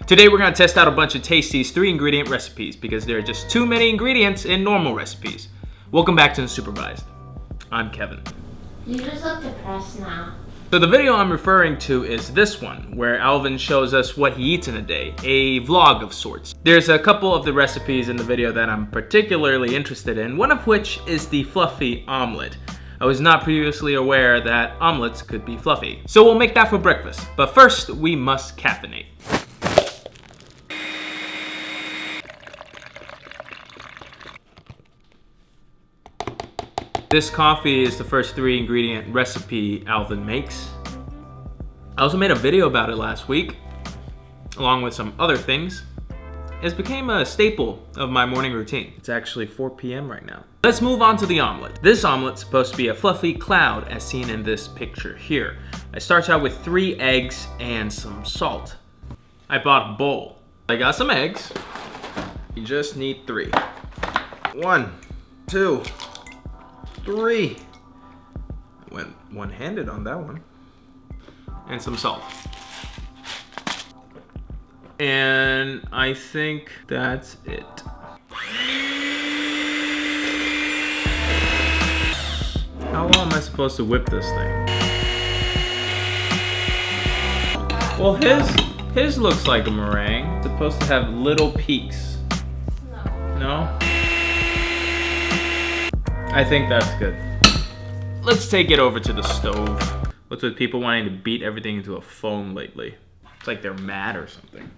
Today we're gonna test out a bunch of Tasty's 3-ingredient recipes because there are just too many ingredients in normal recipes. Welcome back to Unsupervised. I'm Kevin. You just look depressed now. So the video I'm referring to is this one, where Alvin shows us what he eats in a day, a vlog of sorts. There's a couple of the recipes in the video that I'm particularly interested in, one of which is the fluffy omelet. I was not previously aware that omelets could be fluffy. So we'll make that for breakfast, but first we must caffeinate. This coffee is the first 3-ingredient recipe Alvin makes. I also made a video about it last week, along with some other things. It's became a staple of my morning routine. It's actually 4 p.m. right now. Let's move on to the omelet. This omelet's supposed to be a fluffy cloud as seen in this picture here. It starts out with 3 eggs and some salt. I bought a bowl. I got some eggs. You just need 3. 1, 2, 3. Went one-handed on that one. And some salt. And I think that's it. How long am I supposed to whip this thing? Well, his looks like a meringue. It's supposed to have little peaks. No? I think that's good. Let's take it over to the stove. What's with people wanting to beat everything into a foam lately? It's like they're mad or something.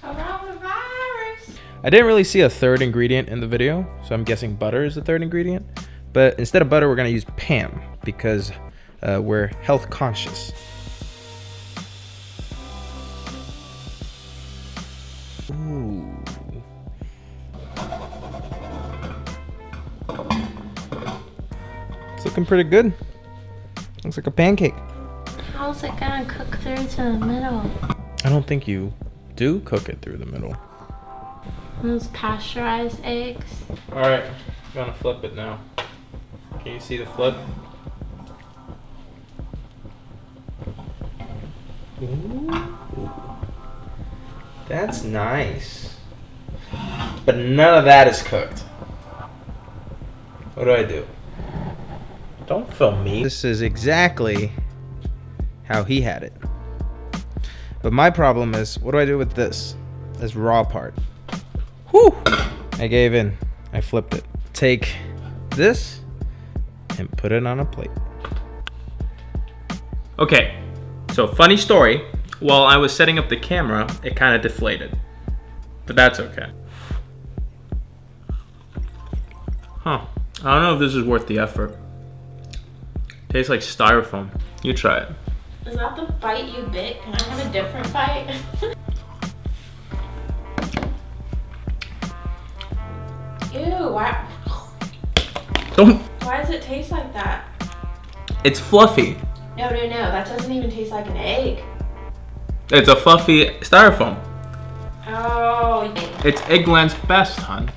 Coronavirus. I didn't really see a 3rd ingredient in the video, so I'm guessing butter is the 3rd ingredient. But instead of butter, we're gonna use Pam because we're health conscious. Ooh. It's looking pretty good. Looks like a pancake. How's it gonna cook through to the middle? I don't think you do cook it through the middle. Those pasteurized eggs. All right, I'm gonna flip it now. Can you see the flip? Ooh. That's nice. But none of that is cooked. What do I do? Don't film me. This is exactly how he had it. But my problem is, what do I do with this raw part? Whew! I gave in. I flipped it. Take this and put it on a plate. Okay, so funny story. While I was setting up the camera, it kind of deflated. But that's okay. Huh. I don't know if this is worth the effort. Tastes like styrofoam. You try it. Is that the bite you bit? Can I have a different bite? Ew, why? Don't. Why does it taste like that? It's fluffy. No, that doesn't even taste like an egg. It's a fluffy styrofoam. Oh. It's Eggland's best, hon.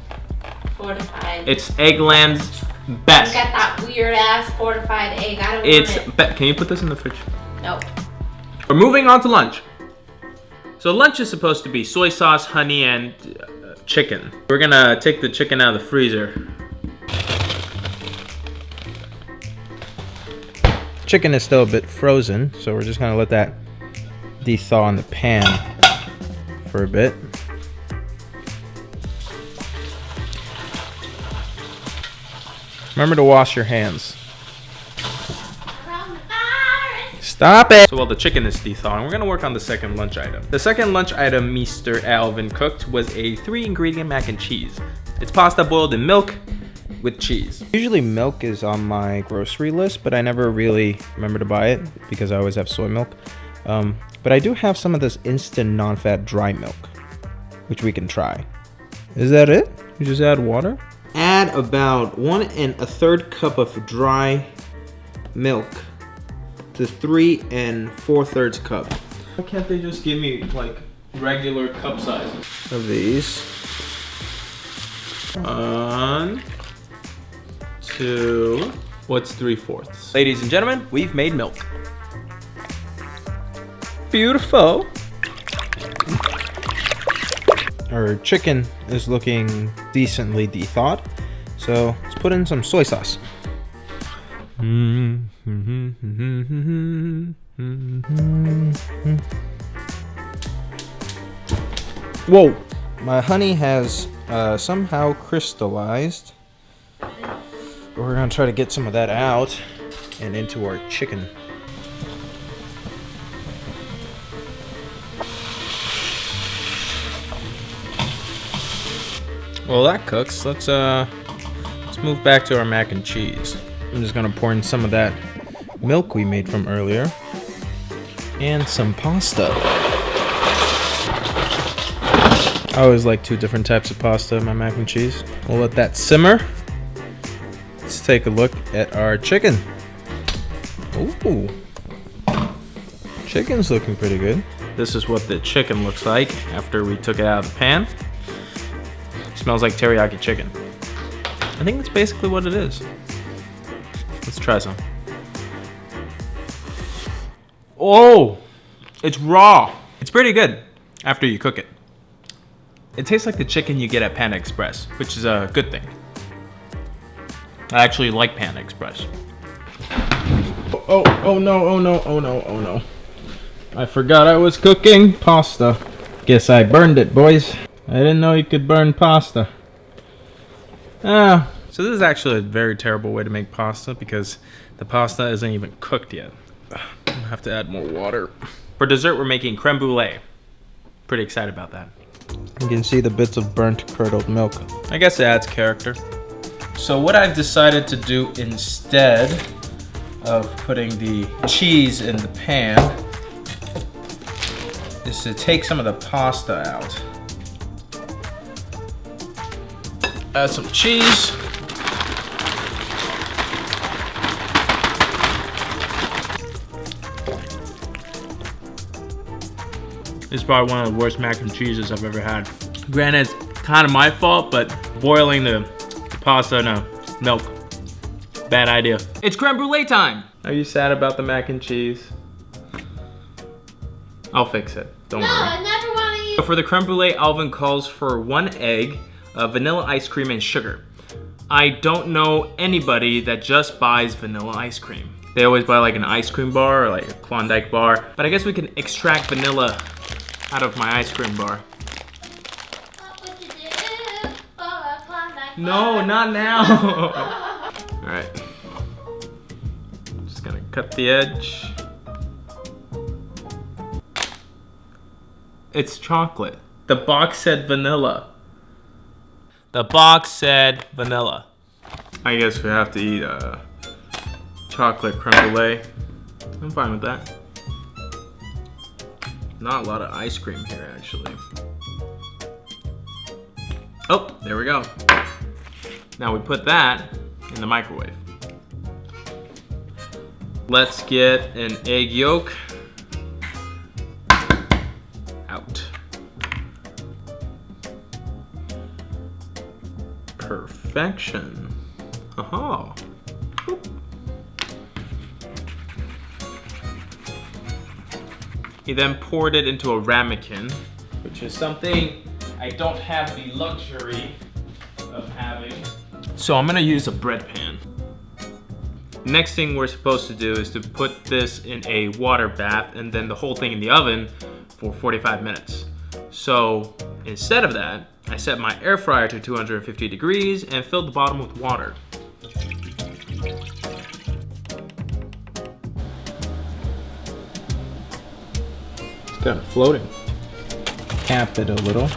Fortified. It's Eggland's best. You got that weird ass fortified egg. I don't It's want it. Can you put this in the fridge? Nope. We're moving on to lunch. So lunch is supposed to be soy sauce, honey, and chicken. We're gonna take the chicken out of the freezer. Chicken is still a bit frozen, so we're just gonna let that de-thaw in the pan for a bit. Remember to wash your hands. Stop it! So while the chicken is de-thawing, we're gonna work on the second lunch item. The second lunch item Mr. Alvin cooked was a 3-ingredient mac and cheese. It's pasta boiled in milk with cheese. Usually milk is on my grocery list, but I never really remember to buy it because I always have soy milk. But I do have some of this instant non-fat dry milk, which we can try. Is that it? You just add water? Add about 1 1/3 cup of dry milk to 3 4/3 cup. Why can't they just give me like regular cup sizes of these? 1, 2, what's 3/4? Ladies and gentlemen, we've made milk. Beautiful. our chicken is looking decently de-thawed. So let's put in some soy sauce. Whoa! My honey has somehow crystallized. We're gonna try to get some of that out and into our chicken. Well, that cooks. Let's move back to our mac and cheese. I'm just gonna pour in some of that milk we made from earlier and some pasta. I always like 2 different types of pasta in my mac and cheese. We'll let that simmer. Let's take a look at our chicken. Ooh, chicken's looking pretty good. This is what the chicken looks like after we took it out of the pan. Smells like teriyaki chicken. I think that's basically what it is. Let's try some. Oh, it's raw. It's pretty good after you cook it. It tastes like the chicken you get at Panda Express, which is a good thing. I actually like Panda Express. Oh no. I forgot I was cooking pasta. Guess I burned it, boys. I didn't know you could burn pasta. So this is actually a very terrible way to make pasta because the pasta isn't even cooked yet. I have to add more water. For dessert, we're making creme brulee. Pretty excited about that. You can see the bits of burnt curdled milk. I guess it adds character. So what I've decided to do instead of putting the cheese in the pan is to take some of the pasta out. Add some cheese. This is probably one of the worst mac and cheeses I've ever had. Granted, it's kind of my fault, but boiling the pasta in milk, bad idea. It's creme brulee time! Are you sad about the mac and cheese? I'll fix it, don't worry. I never want to eat. So for the creme brulee, Alvin calls for 1 egg, vanilla ice cream, and sugar. I don't know anybody that just buys vanilla ice cream. They always buy like an ice cream bar or like a Klondike bar, but I guess we can extract vanilla out of my ice cream bar. No, not now. All right. Just gonna cut the edge. It's chocolate. The box said vanilla. The box said vanilla. I guess we have to eat chocolate creme brulee. I'm fine with that. Not a lot of ice cream here, actually. Oh, there we go. Now we put that in the microwave. Let's get an egg yolk out. Perfection. Aha. He then poured it into a ramekin, which is something I don't have the luxury of having. So I'm gonna use a bread pan. Next thing we're supposed to do is to put this in a water bath and then the whole thing in the oven for 45 minutes. So instead of that, I set my air fryer to 250 degrees and filled the bottom with water. It's kind of floating. Cap it a little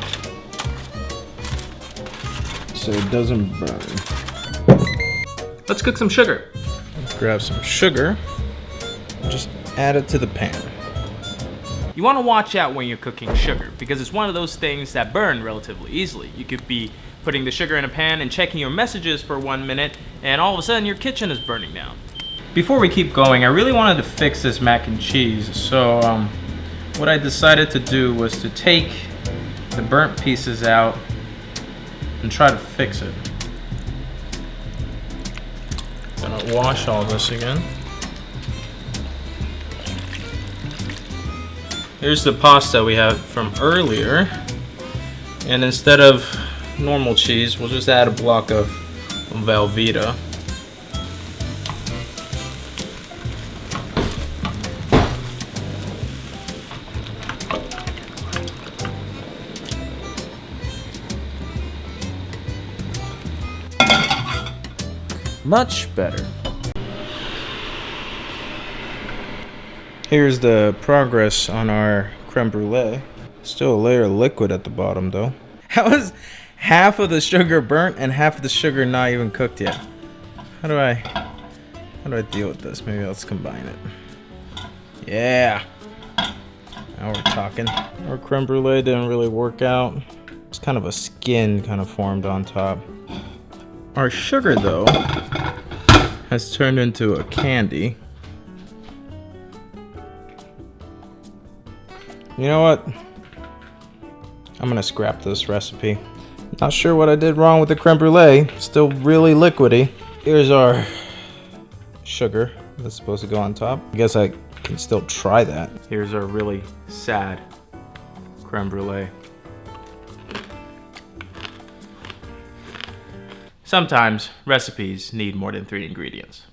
so it doesn't burn. Let's cook some sugar. Let's grab some sugar and just add it to the pan. You want to watch out when you're cooking sugar because it's one of those things that burn relatively easily. You could be putting the sugar in a pan and checking your messages for 1 minute and all of a sudden your kitchen is burning down. Before we keep going, I really wanted to fix this mac and cheese, so what I decided to do was to take the burnt pieces out and try to fix it. Gonna wash all this again. Here's the pasta we had from earlier. And instead of normal cheese, we'll just add a block of Velveeta. Much better. Here's the progress on our creme brulee. Still a layer of liquid at the bottom though. How is half of the sugar burnt and half of the sugar not even cooked yet? How do I deal with this? Maybe let's combine it. Yeah. Now we're talking. Our creme brulee didn't really work out. It's kind of a skin kind of formed on top. Our sugar though has turned into a candy. You know what? I'm gonna scrap this recipe. Not sure what I did wrong with the creme brulee. Still really liquidy. Here's our sugar that's supposed to go on top. I guess I can still try that. Here's our really sad creme brulee. Sometimes recipes need more than 3 ingredients.